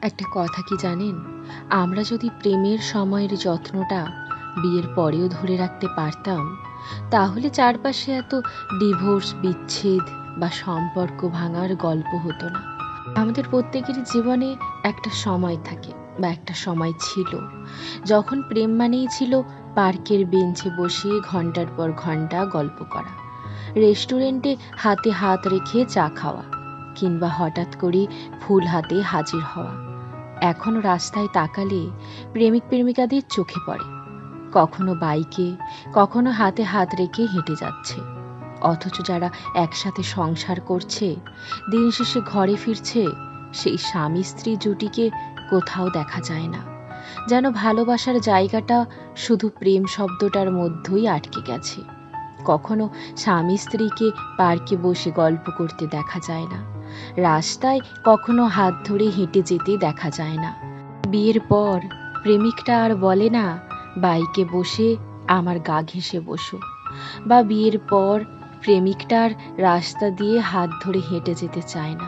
একটা কথা কি জানেন? আমরা যদি প্রেমের সময়ের যত্নটা বিয়ের পরেও ধরে রাখতে পারতাম, তাহলে চারপাশে এত ডিভোর্স, বিচ্ছেদ বা সম্পর্ক ভাঙার গল্প হতো না। আমাদের প্রত্যেকেরই জীবনে একটা সময় থাকে বা একটা সময় ছিল, যখন প্রেম মানেই ছিল পার্কের বেঞ্চে বসে ঘন্টার পর ঘন্টা গল্প করা, রেস্টুরেন্টে হাতে হাত রেখে চা খাওয়া, কিংবা হঠাৎ করে ফুল হাতে হাজির হওয়া। এখনো রাস্তায় তাকালে প্রেমিক প্রেমিকাদের চোখে পড়ে, কখনো বাইকে, কখনো হাতে হাত রেখে হেঁটে যাচ্ছে। অথচ যারা একসাথে সংসার করছে, দিন শেষে ঘরে ফিরছে, সেই স্বামী স্ত্রী জুটিকে কোথাও দেখা যায় না। যেন ভালোবাসার জায়গাটা শুধু প্রেম শব্দটার মধ্যেই আটকে গেছে। কখনো স্বামী স্ত্রীকে পার্কে বসে গল্প করতে দেখা যায় না, রাস্তায় কখনো হাত ধরে হেঁটে যেতে দেখা যায় না। বিয়ের পর প্রেমিকটা আর বলে না, বাইকে বসে আমার গা ঘেঁষে বসো, বা বিয়ের পর প্রেমিকটার রাস্তা দিয়ে হাত ধরে হেঁটে যেতে চায় না।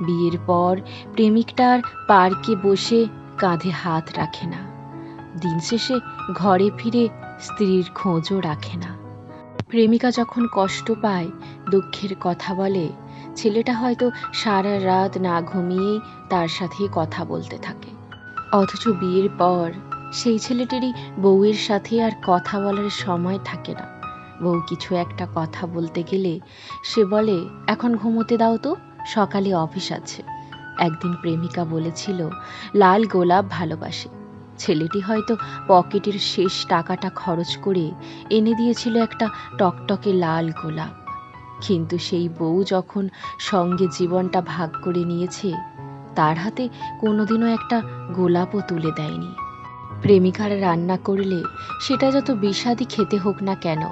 বিয়ের পর প্রেমিকটার পার্কে বসে কাঁধে হাত রাখে না। দিন শেষে ঘরে ফিরে স্ত্রীর খোঁজও রাখে না। প্রেমিকা যখন কষ্ট পায়, দুঃখের কথা বলে, ছেলেটা হয়তো সারা রাত না ঘুমিয়েই তার সাথে কথা বলতে থাকে। অথচ বিয়ের পর সেই ছেলেটিরই বউয়ের সাথে আর কথা বলার সময় থাকে না। বউ কিছু একটা কথা বলতে গেলে সে বলে, এখন ঘুমোতে দাও তো, সকালে অফিস আছে। একদিন প্রেমিকা বলেছিল লাল গোলাপ ভালোবাসে। ছেলেটি হয়তো পকেটের শেষ টাকাটা খরচ করে এনে দিয়েছিল একটা টকটকে লাল গোলাপ। কিন্তু সেই বউ যখন সঙ্গে জীবনটা ভাগ করে নিয়েছে, তার হাতে কোনোদিনও একটা গোলাপও তুলে দেয়নি। প্রেমিকারা রান্না করলে সেটা যত বিস্বাদই খেতে হোক না কেন,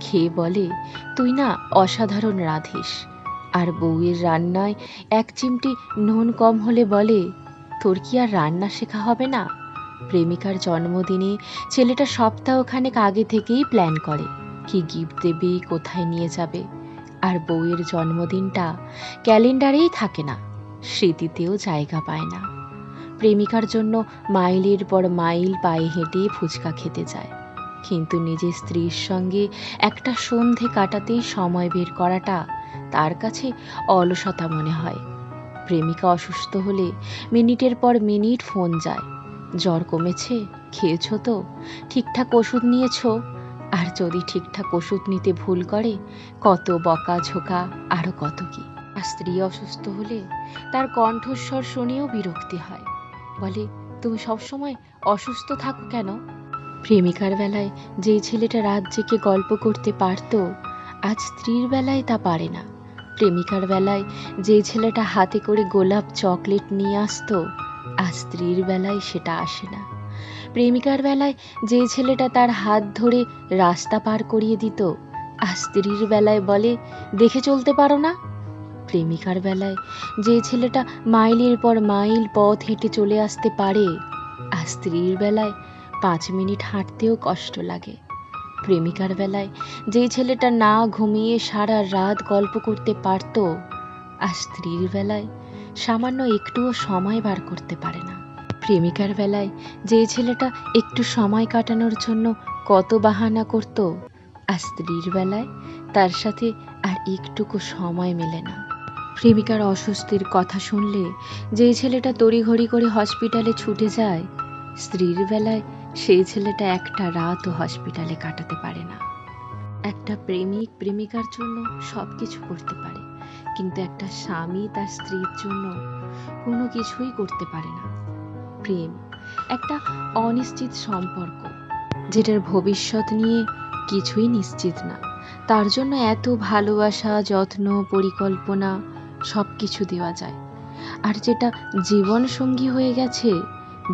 খেয়ে বলে, তুই না অসাধারণ রাঁধিস। আর বউয়ের রান্নায় এক চিমটি নুন কম হলে বলে, তোর কি আর রান্না শেখা হবে না? প্রেমিকার জন্মদিনে ছেলেটা সপ্তাহখানেক আগে থেকেই প্ল্যান করে, কি গিফট দেবে, কোথায় নিয়ে যাবে। আর বউয়ের জন্মদিনটা ক্যালেন্ডারেই থাকে না, স্মৃতিতেও জায়গা পায় না। প্রেমিকার জন্য মাইলের পর মাইল পায়ে হেঁটে ফুচকা খেতে যায়, কিন্তু নিজের স্ত্রীর সঙ্গে একটা সন্ধে কাটাতে সময় বের করাটা তার কাছে অলসতা মনে হয়। প্রেমিকা অসুস্থ হলে মিনিটের পর মিনিট ফোন যায়, জ্বর কমেছে, খেয়েছো তো, ঠিকঠাক ওষুধ নিয়েছো? আর যদি ঠিকঠাক ওষুধ নিতে ভুল করে, কত বকা ঝোকা, আরো কত কি। আর স্ত্রী অসুস্থ হলে তার কণ্ঠস্বর শুনেও বিরক্তি হয়, বলে, তুমি সবসময় অসুস্থ থাকো কেন? প্রেমিকার বেলায় যেই ছেলেটা রাত জেগে গল্প করতে পারত, আজ স্ত্রীর বেলায় তা পারে না। প্রেমিকার বেলায় যেই ছেলেটা হাতে করে গোলাপ চকলেট নিয়ে আসতো, আজ স্ত্রীর বেলায় সেটা আসে না। প্রেমিকার বেলায় যেই ছেলেটা তার হাত ধরে রাস্তা পার করিয়ে দিত, আজ স্ত্রীর বেলায় বলে, দেখে চলতে পারো না। প্রেমিকার বেলায় যে ছেলেটা মাইলের পর মাইল পথ হেঁটে চলে আসতে পারে, আর স্ত্রীর বেলায় 5 মিনিট হাঁটতেও কষ্ট লাগে। প্রেমিকার বেলায় যে ছেলেটা না ঘুমিয়ে সারা রাত গল্প করতে পারত, আর স্ত্রীর বেলায় সামান্য একটুও সময় বার করতে পারে না। প্রেমিকার বেলায় যে ছেলেটা একটু সময় কাটানোর জন্য কত বাহানা করত, আর স্ত্রীর বেলায় তার সাথে আর একটুকু সময় মেলে না। প্রেমিকার অস্বস্তির কথা শুনলে যে ছেলেটা তড়িঘড়ি করে হসপিটালে ছুটে যায়, স্ত্রীর বেলায় সেই ছেলেটা একটা রাতও হসপিটালে কাটাতে পারে না। একটা প্রেমিক প্রেমিকার জন্য সব কিছু করতে পারে, কিন্তু একটা স্বামী তার স্ত্রীর জন্য কোনো কিছুই করতে পারে না। প্রেম একটা অনিশ্চিত সম্পর্ক, যেটার ভবিষ্যৎ নিয়ে কিছুই নিশ্চিত না। তার জন্য এত ভালোবাসা, যত্ন, পরিকল্পনা সব কিছু দেওয়া যায়। আর যেটা জীবন সঙ্গী হয়ে গেছে,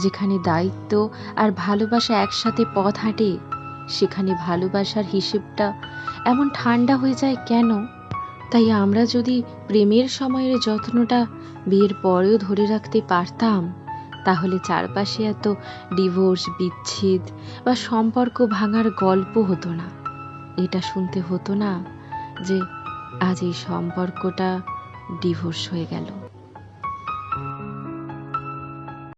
যেখানে দায়িত্ব আর ভালোবাসা একসাথে পথ হাঁটে, সেখানে ভালোবাসার হিসেবটা এমন ঠান্ডা হয়ে যায় কেন? তাই আমরা যদি প্রেমের সময়ের যত্নটা বিয়ের পরেও ধরে রাখতে পারতাম, তাহলে চারপাশে এত ডিভোর্স, বিচ্ছেদ বা সম্পর্ক ভাঙার গল্প হতো না। এটা শুনতে হতো না যে আজ এই সম্পর্কটা ডিভোর্স হয়ে গেল।